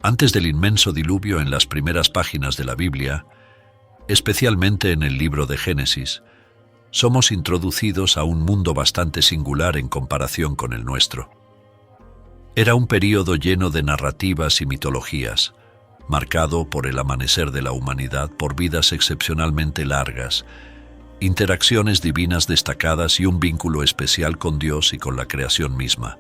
Antes del inmenso diluvio, en las primeras páginas de la Biblia, especialmente en el libro de Génesis, somos introducidos a un mundo bastante singular en comparación con el nuestro. Era un período lleno de narrativas y mitologías, marcado por el amanecer de la humanidad, por vidas excepcionalmente largas, interacciones divinas destacadas y un vínculo especial con Dios y con la creación misma.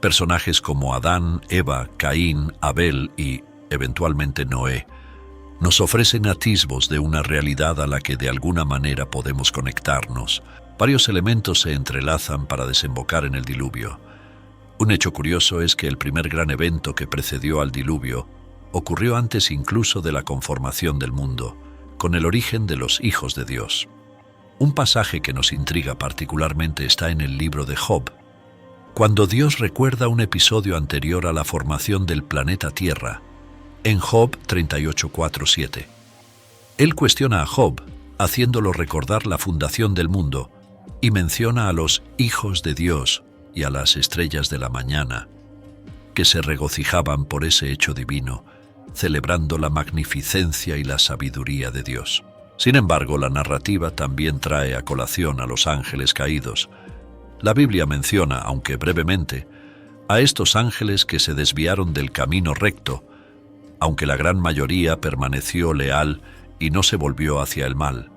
Personajes como Adán, Eva, Caín, Abel y, eventualmente, Noé, nos ofrecen atisbos de una realidad a la que de alguna manera podemos conectarnos. Varios elementos se entrelazan para desembocar en el diluvio. Un hecho curioso es que el primer gran evento que precedió al diluvio ocurrió antes incluso de la conformación del mundo, con el origen de los hijos de Dios. Un pasaje que nos intriga particularmente está en el libro de Job, cuando Dios recuerda un episodio anterior a la formación del planeta Tierra, en Job 38:4-7. Él cuestiona a Job, haciéndolo recordar la fundación del mundo, y menciona a los hijos de Dios y a las estrellas de la mañana, que se regocijaban por ese hecho divino, celebrando la magnificencia y la sabiduría de Dios. Sin embargo, la narrativa también trae a colación a los ángeles caídos. La Biblia menciona, aunque brevemente, a estos ángeles que se desviaron del camino recto, aunque la gran mayoría permaneció leal y no se volvió hacia el mal.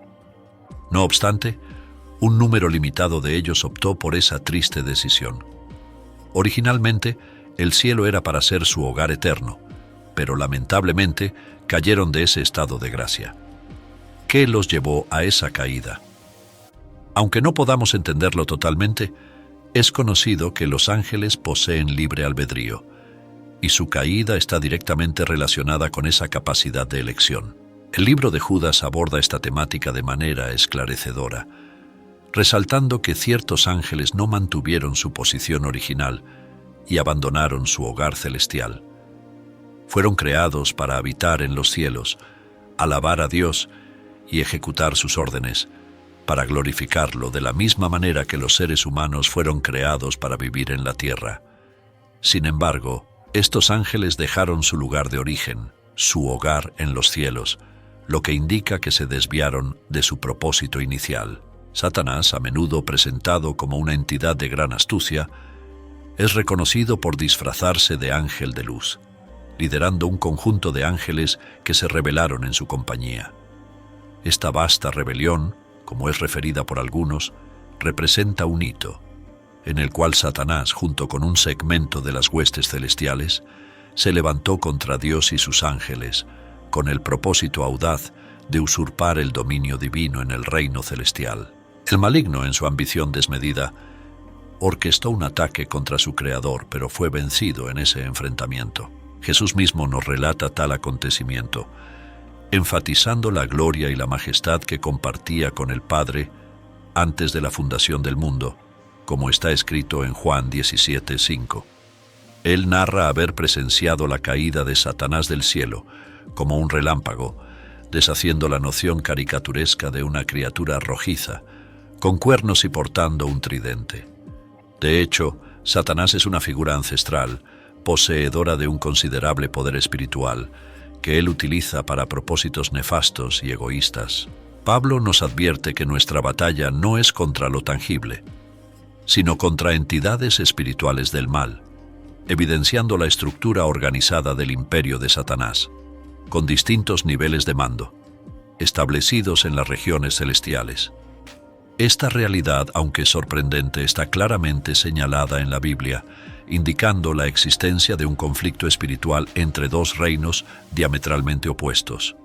No obstante, un número limitado de ellos optó por esa triste decisión. Originalmente, el cielo era para ser su hogar eterno, pero lamentablemente cayeron de ese estado de gracia. ¿Qué los llevó a esa caída? Aunque no podamos entenderlo totalmente, es conocido que los ángeles poseen libre albedrío, y su caída está directamente relacionada con esa capacidad de elección. El libro de Judas aborda esta temática de manera esclarecedora, resaltando que ciertos ángeles no mantuvieron su posición original y abandonaron su hogar celestial. Fueron creados para habitar en los cielos, alabar a Dios y ejecutar sus órdenes, para glorificarlo de la misma manera que los seres humanos fueron creados para vivir en la tierra. Sin embargo, estos ángeles dejaron su lugar de origen, su hogar en los cielos, lo que indica que se desviaron de su propósito inicial. Satanás, a menudo presentado como una entidad de gran astucia, es reconocido por disfrazarse de ángel de luz, liderando un conjunto de ángeles que se rebelaron en su compañía. Esta vasta rebelión, como es referida por algunos, representa un hito, en el cual Satanás, junto con un segmento de las huestes celestiales, se levantó contra Dios y sus ángeles, con el propósito audaz de usurpar el dominio divino en el reino celestial. El maligno, en su ambición desmedida, orquestó un ataque contra su creador, pero fue vencido en ese enfrentamiento. Jesús mismo nos relata tal acontecimiento, enfatizando la gloria y la majestad que compartía con el Padre antes de la fundación del mundo, como está escrito en Juan 17:5. Él narra haber presenciado la caída de Satanás del cielo como un relámpago, deshaciendo la noción caricaturesca de una criatura rojiza, con cuernos y portando un tridente. De hecho, Satanás es una figura ancestral, poseedora de un considerable poder espiritual, que él utiliza para propósitos nefastos y egoístas. Pablo nos advierte que nuestra batalla no es contra lo tangible, sino contra entidades espirituales del mal, evidenciando la estructura organizada del imperio de Satanás, con distintos niveles de mando, establecidos en las regiones celestiales. Esta realidad, aunque sorprendente, está claramente señalada en la Biblia, indicando la existencia de un conflicto espiritual entre dos reinos diametralmente opuestos: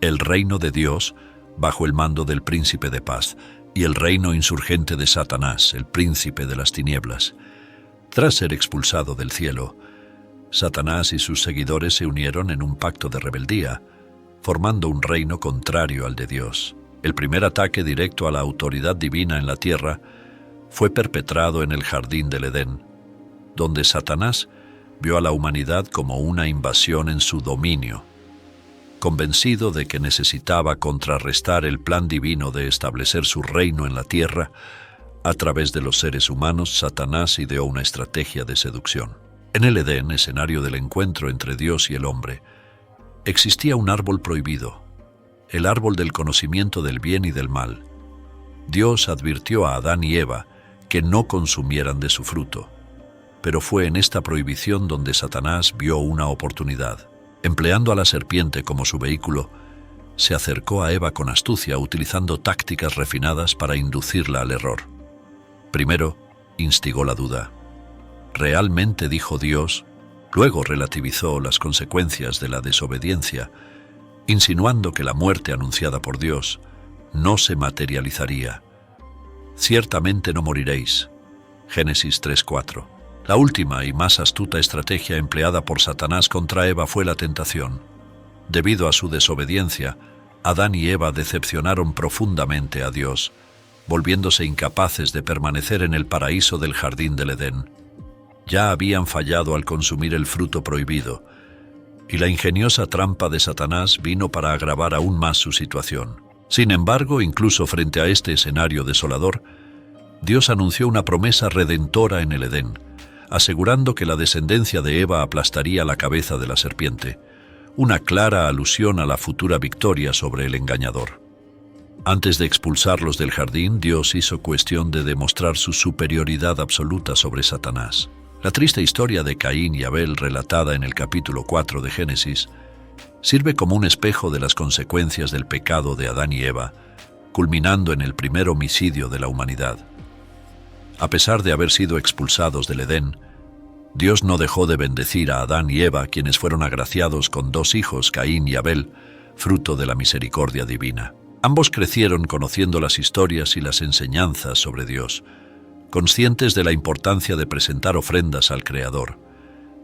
el reino de Dios, bajo el mando del príncipe de paz, y el reino insurgente de Satanás, el príncipe de las tinieblas. Tras ser expulsado del cielo, Satanás y sus seguidores se unieron en un pacto de rebeldía, formando un reino contrario al de Dios. El primer ataque directo a la autoridad divina en la tierra fue perpetrado en el jardín del Edén, donde Satanás vio a la humanidad como una invasión en su dominio. Convencido de que necesitaba contrarrestar el plan divino de establecer su reino en la tierra, a través de los seres humanos, Satanás ideó una estrategia de seducción. En el Edén, escenario del encuentro entre Dios y el hombre, existía un árbol prohibido, el árbol del conocimiento del bien y del mal. Dios advirtió a Adán y Eva que no consumieran de su fruto, pero fue en esta prohibición donde Satanás vio una oportunidad. Empleando a la serpiente como su vehículo, se acercó a Eva con astucia, utilizando tácticas refinadas para inducirla al error. Primero, instigó la duda. ¿Realmente dijo Dios? Luego relativizó las consecuencias de la desobediencia, insinuando que la muerte anunciada por Dios no se materializaría. Ciertamente no moriréis. Génesis 3:4. La última y más astuta estrategia empleada por Satanás contra Eva fue la tentación. Debido a su desobediencia, Adán y Eva decepcionaron profundamente a Dios, volviéndose incapaces de permanecer en el paraíso del jardín del Edén. Ya habían fallado al consumir el fruto prohibido, y la ingeniosa trampa de Satanás vino para agravar aún más su situación. Sin embargo, incluso frente a este escenario desolador, Dios anunció una promesa redentora en el Edén, asegurando que la descendencia de Eva aplastaría la cabeza de la serpiente, una clara alusión a la futura victoria sobre el engañador. Antes de expulsarlos del jardín, Dios hizo cuestión de demostrar su superioridad absoluta sobre Satanás. La triste historia de Caín y Abel, relatada en el capítulo 4 de Génesis, sirve como un espejo de las consecuencias del pecado de Adán y Eva, culminando en el primer homicidio de la humanidad. A pesar de haber sido expulsados del Edén, Dios no dejó de bendecir a Adán y Eva, quienes fueron agraciados con 2 hijos, Caín y Abel, fruto de la misericordia divina. Ambos crecieron conociendo las historias y las enseñanzas sobre Dios, conscientes de la importancia de presentar ofrendas al Creador.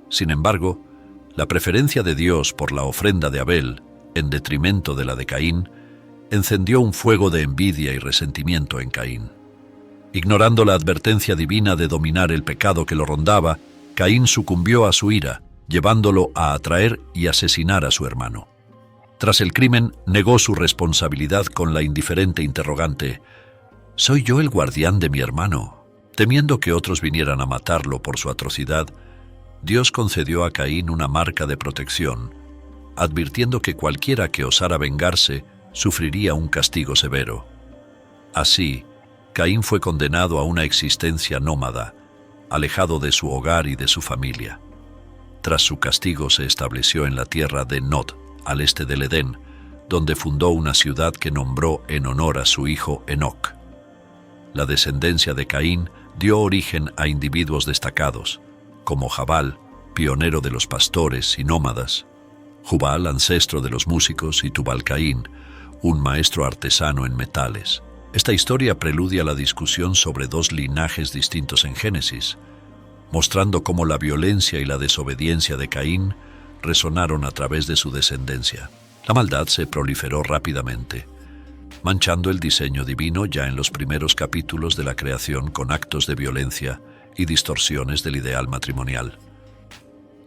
Sin embargo, la preferencia de Dios por la ofrenda de Abel, en detrimento de la de Caín, encendió un fuego de envidia y resentimiento en Caín. Ignorando la advertencia divina de dominar el pecado que lo rondaba, Caín sucumbió a su ira, llevándolo a atraer y asesinar a su hermano. Tras el crimen, negó su responsabilidad con la indiferente interrogante: ¿soy yo el guardián de mi hermano? Temiendo que otros vinieran a matarlo por su atrocidad, Dios concedió a Caín una marca de protección, advirtiendo que cualquiera que osara vengarse sufriría un castigo severo. Así, Caín fue condenado a una existencia nómada, alejado de su hogar y de su familia. Tras su castigo se estableció en la tierra de Nod, al este del Edén, donde fundó una ciudad que nombró en honor a su hijo Enoc. La descendencia de Caín dio origen a individuos destacados, como Jabal, pionero de los pastores y nómadas, Jubal, ancestro de los músicos, y Tubal-Caín, un maestro artesano en metales. Esta historia preludia la discusión sobre 2 linajes distintos en Génesis, mostrando cómo la violencia y la desobediencia de Caín resonaron a través de su descendencia. La maldad se proliferó rápidamente, manchando el diseño divino ya en los primeros capítulos de la creación con actos de violencia y distorsiones del ideal matrimonial.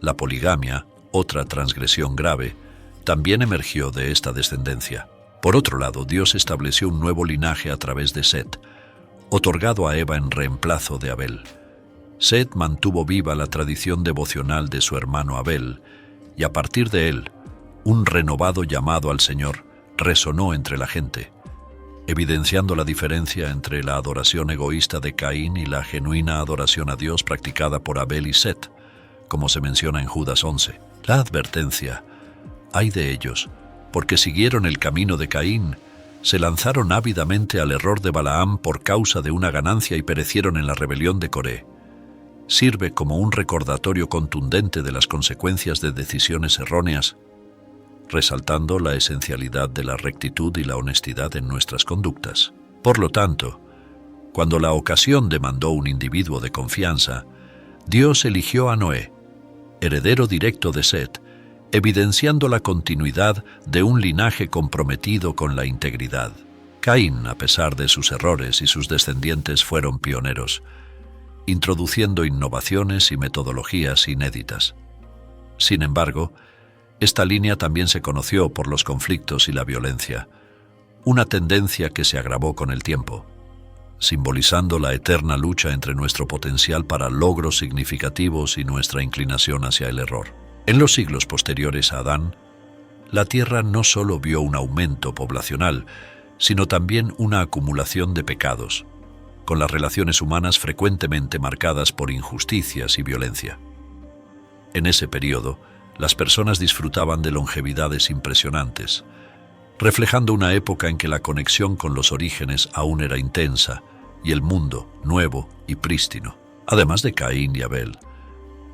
La poligamia, otra transgresión grave, también emergió de esta descendencia. Por otro lado, Dios estableció un nuevo linaje a través de Set, otorgado a Eva en reemplazo de Abel. Set mantuvo viva la tradición devocional de su hermano Abel, y a partir de él, un renovado llamado al Señor resonó entre la gente, evidenciando la diferencia entre la adoración egoísta de Caín y la genuina adoración a Dios practicada por Abel y Set, como se menciona en Judas 11. La advertencia: ay de ellos, porque siguieron el camino de Caín, se lanzaron ávidamente al error de Balaam por causa de una ganancia y perecieron en la rebelión de Coré, sirve como un recordatorio contundente de las consecuencias de decisiones erróneas, resaltando la esencialidad de la rectitud y la honestidad en nuestras conductas. Por lo tanto, cuando la ocasión demandó un individuo de confianza, Dios eligió a Noé, heredero directo de Set, evidenciando la continuidad de un linaje comprometido con la integridad. Caín, a pesar de sus errores, y sus descendientes fueron pioneros, introduciendo innovaciones y metodologías inéditas. Sin embargo, esta línea también se conoció por los conflictos y la violencia, una tendencia que se agravó con el tiempo. simbolizando la eterna lucha entre nuestro potencial para logros significativos y nuestra inclinación hacia el error. En los siglos posteriores a Adán, la Tierra no solo vio un aumento poblacional, sino también una acumulación de pecados, con las relaciones humanas frecuentemente marcadas por injusticias y violencia. En ese periodo, las personas disfrutaban de longevidades impresionantes, reflejando una época en que la conexión con los orígenes aún era intensa y el mundo nuevo y prístino. Además de Caín y Abel,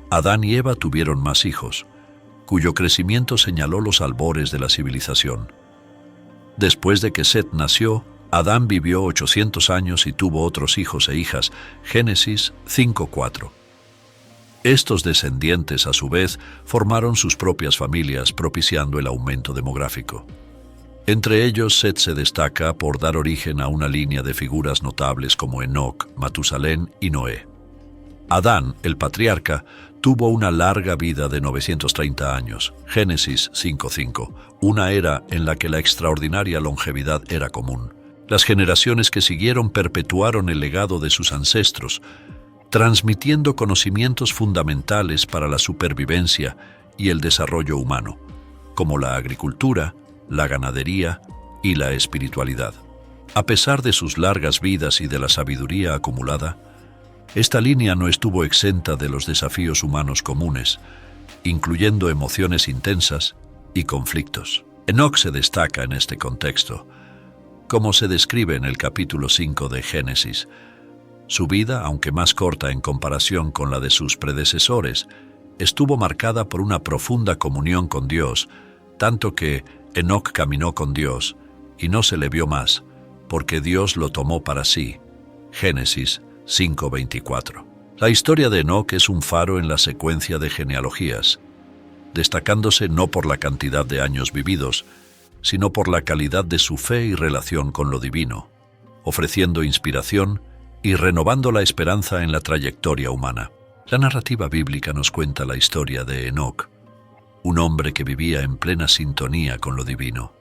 Adán y Eva tuvieron más hijos, cuyo crecimiento señaló los albores de la civilización. Después de que Set nació, Adán vivió 800 años y tuvo otros hijos e hijas. Génesis 5:4. Estos descendientes, a su vez, formaron sus propias familias, propiciando el aumento demográfico. Entre ellos, Set se destaca por dar origen a una línea de figuras notables como Enoc, Matusalén y Noé. Adán, el patriarca, tuvo una larga vida de 930 años, Génesis 5:5, una era en la que la extraordinaria longevidad era común. Las generaciones que siguieron perpetuaron el legado de sus ancestros, transmitiendo conocimientos fundamentales para la supervivencia y el desarrollo humano, como la agricultura, la ganadería y la espiritualidad. A pesar de sus largas vidas y de la sabiduría acumulada, esta línea no estuvo exenta de los desafíos humanos comunes, incluyendo emociones intensas y conflictos. Enoc se destaca en este contexto, como se describe en el capítulo 5 de Génesis. Su vida, aunque más corta en comparación con la de sus predecesores, estuvo marcada por una profunda comunión con Dios, tanto que Enoc caminó con Dios y no se le vio más, porque Dios lo tomó para sí. Génesis 5:24. La historia de Enoc es un faro en la secuencia de genealogías, destacándose no por la cantidad de años vividos, sino por la calidad de su fe y relación con lo divino, ofreciendo inspiración y renovando la esperanza en la trayectoria humana. La narrativa bíblica nos cuenta la historia de Enoc, un hombre que vivía en plena sintonía con lo divino.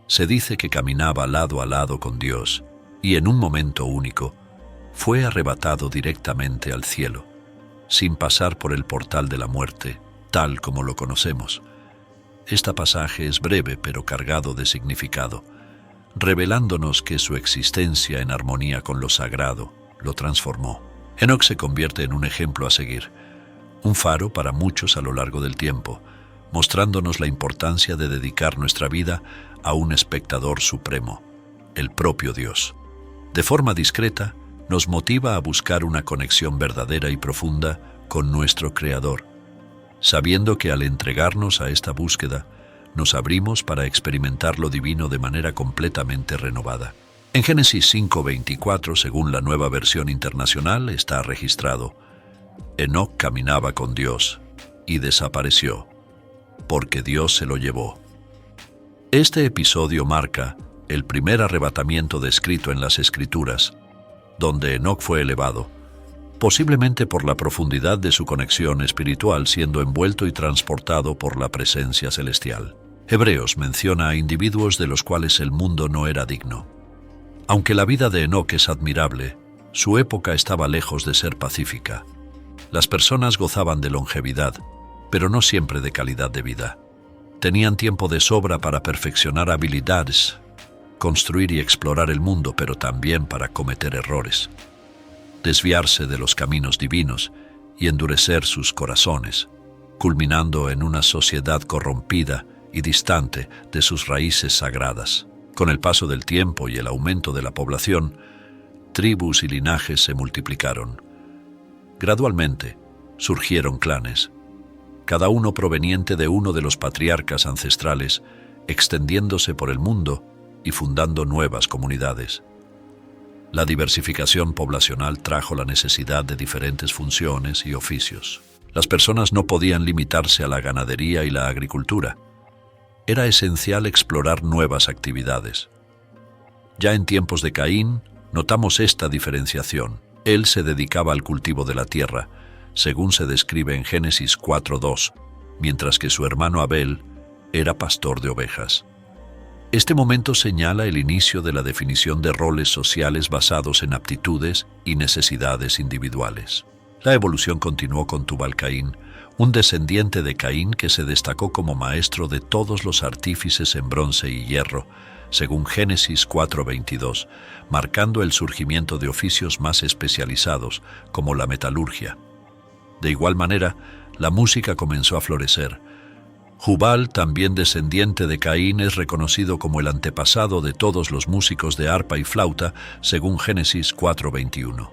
Se dice que caminaba lado a lado con Dios y en un momento único fue arrebatado directamente al cielo, sin pasar por el portal de la muerte, tal como lo conocemos. Este pasaje es breve pero cargado de significado, revelándonos que su existencia en armonía con lo sagrado lo transformó. Enoc se convierte en un ejemplo a seguir, un faro para muchos a lo largo del tiempo, mostrándonos la importancia de dedicar nuestra vida a un espectador supremo, el propio Dios. De forma discreta, nos motiva a buscar una conexión verdadera y profunda con nuestro Creador, sabiendo que al entregarnos a esta búsqueda, nos abrimos para experimentar lo divino de manera completamente renovada. En Génesis 5:24, según la Nueva Versión Internacional, está registrado: Enoc caminaba con Dios y desapareció, porque Dios se lo llevó. Este episodio marca el primer arrebatamiento descrito en las Escrituras, donde Enoc fue elevado, posiblemente por la profundidad de su conexión espiritual, siendo envuelto y transportado por la presencia celestial. Hebreos menciona a individuos de los cuales el mundo no era digno. Aunque la vida de Enoc es admirable, su época estaba lejos de ser pacífica. Las personas gozaban de longevidad, pero no siempre de calidad de vida. Tenían tiempo de sobra para perfeccionar habilidades, construir y explorar el mundo, pero también para cometer errores, desviarse de los caminos divinos y endurecer sus corazones, culminando en una sociedad corrompida y distante de sus raíces sagradas. Con el paso del tiempo y el aumento de la población, tribus y linajes se multiplicaron. Gradualmente, surgieron clanes, cada uno proveniente de uno de los patriarcas ancestrales, extendiéndose por el mundo y fundando nuevas comunidades. La diversificación poblacional trajo la necesidad de diferentes funciones y oficios. Las personas no podían limitarse a la ganadería y la agricultura. Era esencial explorar nuevas actividades. Ya en tiempos de Caín, notamos esta diferenciación. Él se dedicaba al cultivo de la tierra, según se describe en Génesis 4:2, mientras que su hermano Abel era pastor de ovejas. Este momento señala el inicio de la definición de roles sociales basados en aptitudes y necesidades individuales. La evolución continuó con Tubal-Caín, un descendiente de Caín que se destacó como maestro de todos los artífices en bronce y hierro, según Génesis 4:22, marcando el surgimiento de oficios más especializados, como la metalurgia. De igual manera, la música comenzó a florecer. Jubal, también descendiente de Caín, es reconocido como el antepasado de todos los músicos de arpa y flauta, según Génesis 4:21.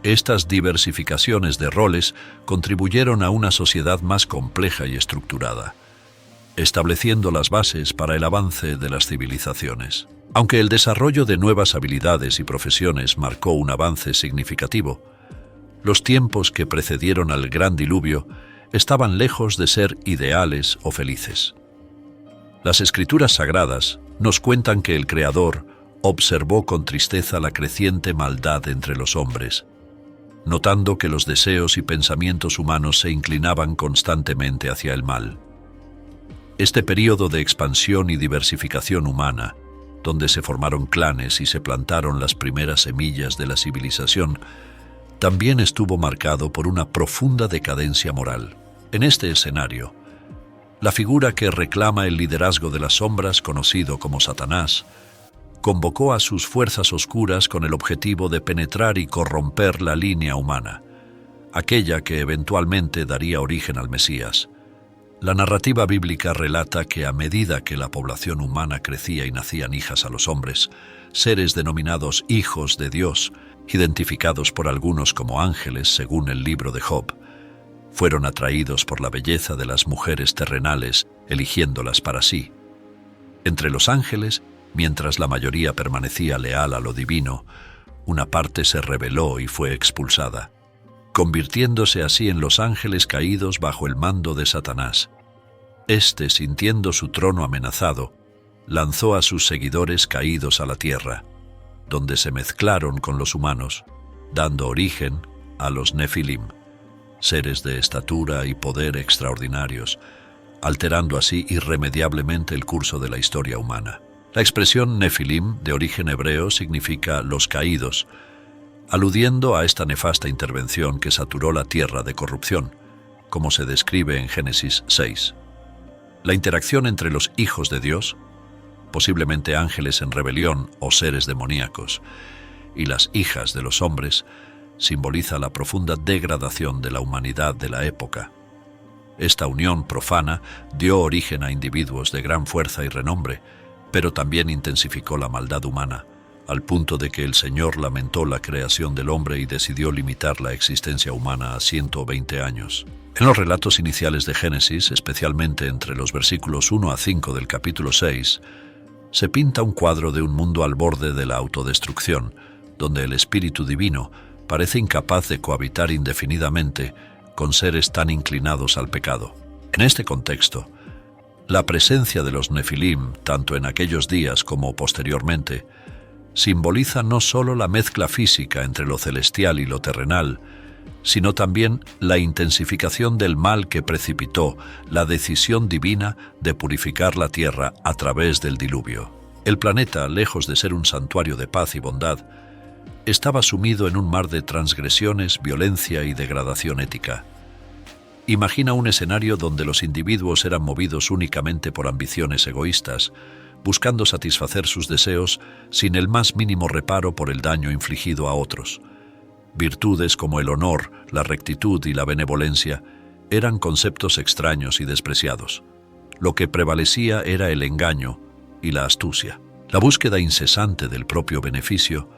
Estas diversificaciones de roles contribuyeron a una sociedad más compleja y estructurada, estableciendo las bases para el avance de las civilizaciones. Aunque el desarrollo de nuevas habilidades y profesiones marcó un avance significativo, los tiempos que precedieron al Gran Diluvio estaban lejos de ser ideales o felices. Las Escrituras Sagradas nos cuentan que el Creador observó con tristeza la creciente maldad entre los hombres, notando que los deseos y pensamientos humanos se inclinaban constantemente hacia el mal. Este período de expansión y diversificación humana, donde se formaron clanes y se plantaron las primeras semillas de la civilización, también estuvo marcado por una profunda decadencia moral. En este escenario, la figura que reclama el liderazgo de las sombras, conocido como Satanás, convocó a sus fuerzas oscuras con el objetivo de penetrar y corromper la línea humana, aquella que eventualmente daría origen al Mesías. La narrativa bíblica relata que a medida que la población humana crecía y nacían hijas a los hombres, seres denominados hijos de Dios, identificados por algunos como ángeles según el libro de Job, fueron atraídos por la belleza de las mujeres terrenales, eligiéndolas para sí. Entre los ángeles, mientras la mayoría permanecía leal a lo divino, una parte se rebeló y fue expulsada, convirtiéndose así en los ángeles caídos bajo el mando de Satanás. Este, sintiendo su trono amenazado, lanzó a sus seguidores caídos a la tierra, donde se mezclaron con los humanos, dando origen a los Nefilim, seres de estatura y poder extraordinarios, alterando así irremediablemente el curso de la historia humana. La expresión Nefilim, de origen hebreo, significa los caídos, aludiendo a esta nefasta intervención que saturó la tierra de corrupción, como se describe en Génesis 6. La interacción entre los hijos de Dios, posiblemente ángeles en rebelión o seres demoníacos, y las hijas de los hombres, simboliza la profunda degradación de la humanidad de la época. Esta unión profana dio origen a individuos de gran fuerza y renombre, pero también intensificó la maldad humana, al punto de que el Señor lamentó la creación del hombre y decidió limitar la existencia humana a 120 años. En los relatos iniciales de Génesis, especialmente entre los versículos 1 a 5 del capítulo 6, se pinta un cuadro de un mundo al borde de la autodestrucción, donde el Espíritu Divino parece incapaz de cohabitar indefinidamente con seres tan inclinados al pecado. En este contexto, la presencia de los Nefilim, tanto en aquellos días como posteriormente, simboliza no solo la mezcla física entre lo celestial y lo terrenal, sino también la intensificación del mal que precipitó la decisión divina de purificar la tierra a través del diluvio. El planeta, lejos de ser un santuario de paz y bondad, estaba sumido en un mar de transgresiones, violencia y degradación ética. Imagina un escenario donde los individuos eran movidos únicamente por ambiciones egoístas, buscando satisfacer sus deseos sin el más mínimo reparo por el daño infligido a otros. Virtudes como el honor, la rectitud y la benevolencia eran conceptos extraños y despreciados. Lo que prevalecía era el engaño y la astucia. La búsqueda incesante del propio beneficio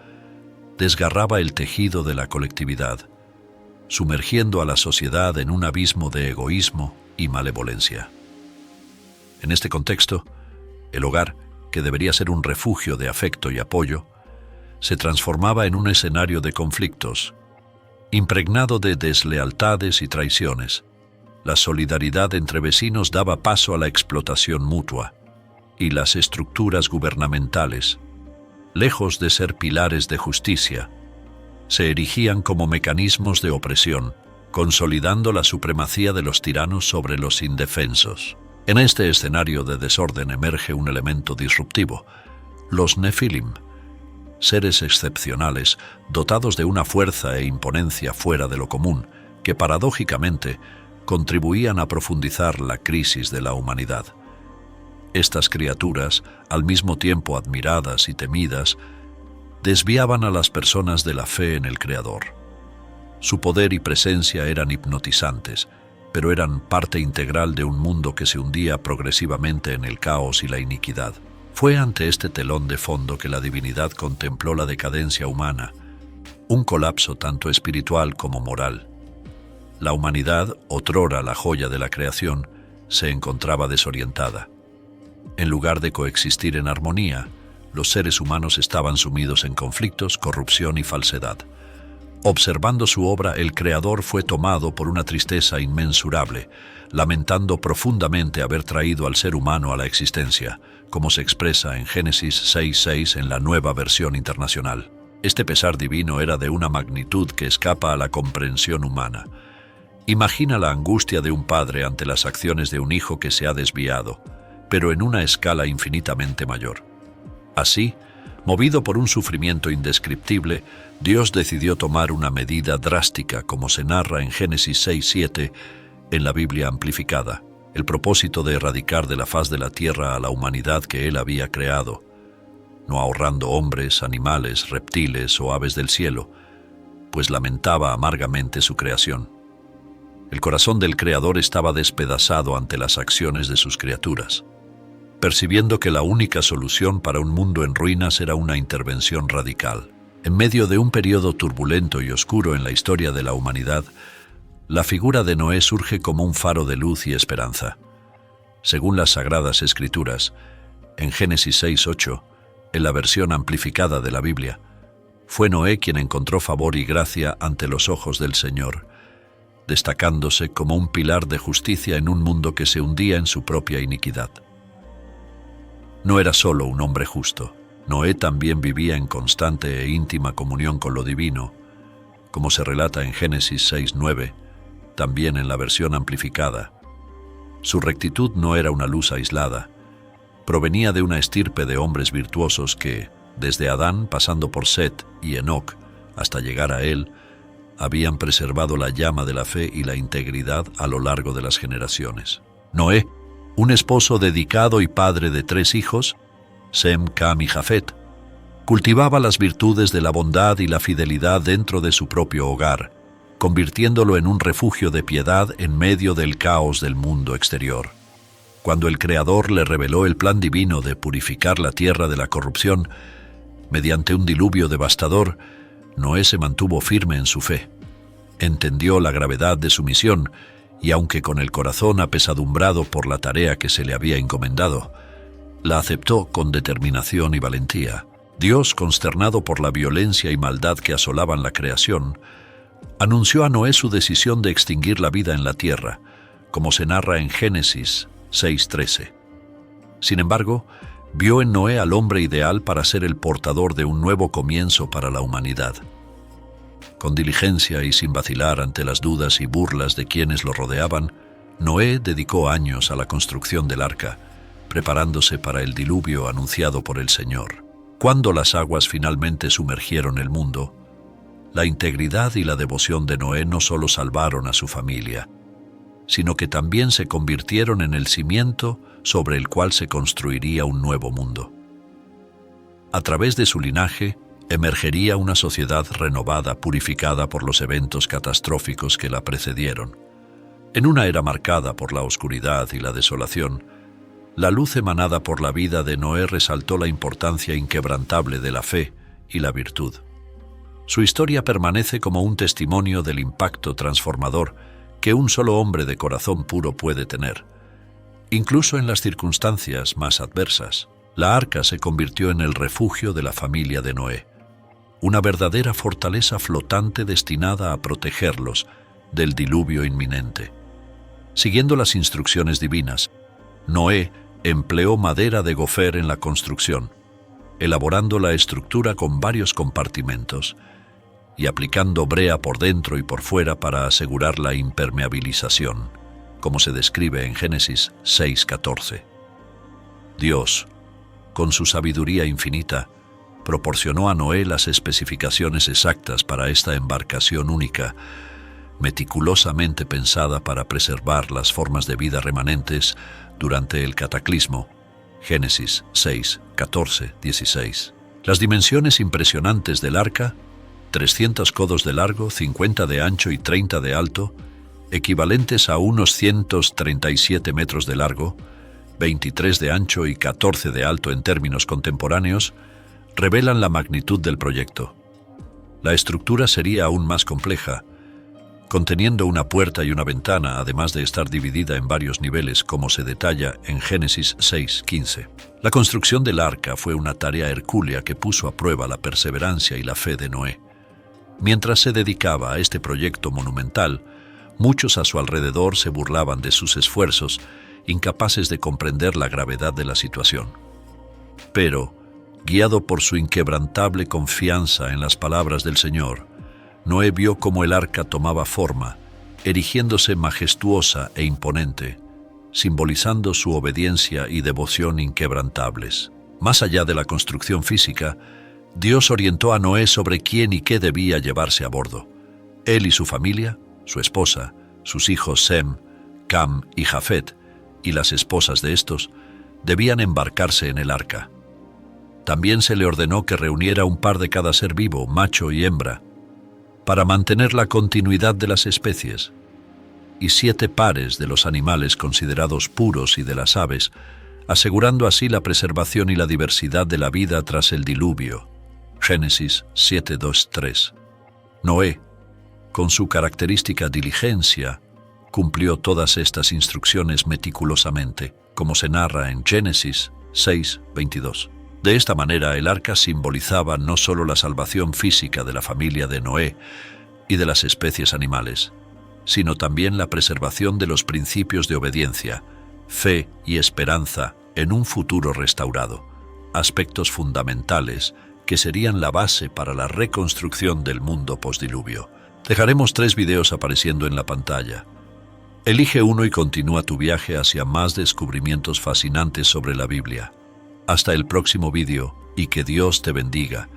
desgarraba el tejido de la colectividad, sumergiendo a la sociedad en un abismo de egoísmo y malevolencia. En este contexto, el hogar, que debería ser un refugio de afecto y apoyo, se transformaba en un escenario de conflictos, impregnado de deslealtades y traiciones. La solidaridad entre vecinos daba paso a la explotación mutua, y las estructuras gubernamentales, lejos de ser pilares de justicia, se erigían como mecanismos de opresión, consolidando la supremacía de los tiranos sobre los indefensos. En este escenario de desorden emerge un elemento disruptivo: los Nefilim, seres excepcionales, dotados de una fuerza e imponencia fuera de lo común, que paradójicamente contribuían a profundizar la crisis de la humanidad. Estas criaturas, al mismo tiempo admiradas y temidas, desviaban a las personas de la fe en el Creador. Su poder y presencia eran hipnotizantes, pero eran parte integral de un mundo que se hundía progresivamente en el caos y la iniquidad. Fue ante este telón de fondo que la divinidad contempló la decadencia humana, un colapso tanto espiritual como moral. La humanidad, otrora la joya de la creación, se encontraba desorientada. En lugar de coexistir en armonía, los seres humanos estaban sumidos en conflictos, corrupción y falsedad. Observando su obra, el Creador fue tomado por una tristeza inmensurable, lamentando profundamente haber traído al ser humano a la existencia, como se expresa en Génesis 6:6 en la Nueva Versión Internacional. Este pesar divino era de una magnitud que escapa a la comprensión humana. Imagina la angustia de un padre ante las acciones de un hijo que se ha desviado, pero en una escala infinitamente mayor. Así, movido por un sufrimiento indescriptible, Dios decidió tomar una medida drástica, como se narra en Génesis 6:7 en la Biblia amplificada, el propósito de erradicar de la faz de la tierra a la humanidad que Él había creado, no ahorrando hombres, animales, reptiles o aves del cielo, pues lamentaba amargamente su creación. El corazón del Creador estaba despedazado ante las acciones de sus criaturas. Percibiendo que la única solución para un mundo en ruinas era una intervención radical. En medio de un periodo turbulento y oscuro en la historia de la humanidad, la figura de Noé surge como un faro de luz y esperanza. Según las Sagradas Escrituras, en Génesis 6:8, en la versión amplificada de la Biblia, fue Noé quien encontró favor y gracia ante los ojos del Señor, destacándose como un pilar de justicia en un mundo que se hundía en su propia iniquidad. No era solo un hombre justo. Noé también vivía en constante e íntima comunión con lo divino, como se relata en Génesis 6:9, también en la versión amplificada. Su rectitud no era una luz aislada. Provenía de una estirpe de hombres virtuosos que, desde Adán pasando por Set y Enoc hasta llegar a él, habían preservado la llama de la fe y la integridad a lo largo de las generaciones. Noé, un esposo dedicado y padre de 3 hijos, Sem, Cam y Jafet, cultivaba las virtudes de la bondad y la fidelidad dentro de su propio hogar, convirtiéndolo en un refugio de piedad en medio del caos del mundo exterior. Cuando el Creador le reveló el plan divino de purificar la tierra de la corrupción, mediante un diluvio devastador, Noé se mantuvo firme en su fe. Entendió la gravedad de su misión y, aunque con el corazón apesadumbrado por la tarea que se le había encomendado, la aceptó con determinación y valentía. Dios, consternado por la violencia y maldad que asolaban la creación, anunció a Noé su decisión de extinguir la vida en la tierra, como se narra en Génesis 6:13. Sin embargo, vio en Noé al hombre ideal para ser el portador de un nuevo comienzo para la humanidad. Con diligencia y sin vacilar ante las dudas y burlas de quienes lo rodeaban, Noé dedicó años a la construcción del arca, preparándose para el diluvio anunciado por el Señor. Cuando las aguas finalmente sumergieron el mundo, la integridad y la devoción de Noé no solo salvaron a su familia, sino que también se convirtieron en el cimiento sobre el cual se construiría un nuevo mundo. A través de su linaje, emergería una sociedad renovada, purificada por los eventos catastróficos que la precedieron. En una era marcada por la oscuridad y la desolación, la luz emanada por la vida de Noé resaltó la importancia inquebrantable de la fe y la virtud. Su historia permanece como un testimonio del impacto transformador que un solo hombre de corazón puro puede tener. Incluso en las circunstancias más adversas, la arca se convirtió en el refugio de la familia de Noé, una verdadera fortaleza flotante destinada a protegerlos del diluvio inminente. Siguiendo las instrucciones divinas, Noé empleó madera de gofer en la construcción, elaborando la estructura con varios compartimentos y aplicando brea por dentro y por fuera para asegurar la impermeabilización. como se describe en Génesis 6:14. Dios, con su sabiduría infinita, proporcionó a Noé las especificaciones exactas para esta embarcación única, meticulosamente pensada para preservar las formas de vida remanentes durante el cataclismo. Génesis 6:14-16. Las dimensiones impresionantes del arca, 300 codos de largo, 50 de ancho y 30 de alto, equivalentes a unos 137 metros de largo, 23 de ancho y 14 de alto en términos contemporáneos, revelan la magnitud del proyecto. La estructura sería aún más compleja, conteniendo una puerta y una ventana, además de estar dividida en varios niveles, como se detalla en Génesis 6:15. La construcción del arca fue una tarea hercúlea que puso a prueba la perseverancia y la fe de Noé. Mientras se dedicaba a este proyecto monumental, muchos a su alrededor se burlaban de sus esfuerzos, incapaces de comprender la gravedad de la situación. Pero, guiado por su inquebrantable confianza en las palabras del Señor, Noé vio cómo el arca tomaba forma, erigiéndose majestuosa e imponente, simbolizando su obediencia y devoción inquebrantables. Más allá de la construcción física, Dios orientó a Noé sobre quién y qué debía llevarse a bordo. Él y su familia, su esposa, sus hijos Sem, Cam y Jafet, y las esposas de estos, debían embarcarse en el arca. También se le ordenó que reuniera un par de cada ser vivo, macho y hembra, para mantener la continuidad de las especies, y 7 pares de los animales considerados puros y de las aves, asegurando así la preservación y la diversidad de la vida tras el diluvio. Génesis 7:2-3. Noé, con su característica diligencia, cumplió todas estas instrucciones meticulosamente, como se narra en Génesis 6:22. De esta manera, el arca simbolizaba no solo la salvación física de la familia de Noé y de las especies animales, sino también la preservación de los principios de obediencia, fe y esperanza en un futuro restaurado, aspectos fundamentales que serían la base para la reconstrucción del mundo postdiluvio. Dejaremos 3 videos apareciendo en la pantalla. Elige uno y continúa tu viaje hacia más descubrimientos fascinantes sobre la Biblia. Hasta el próximo video y que Dios te bendiga.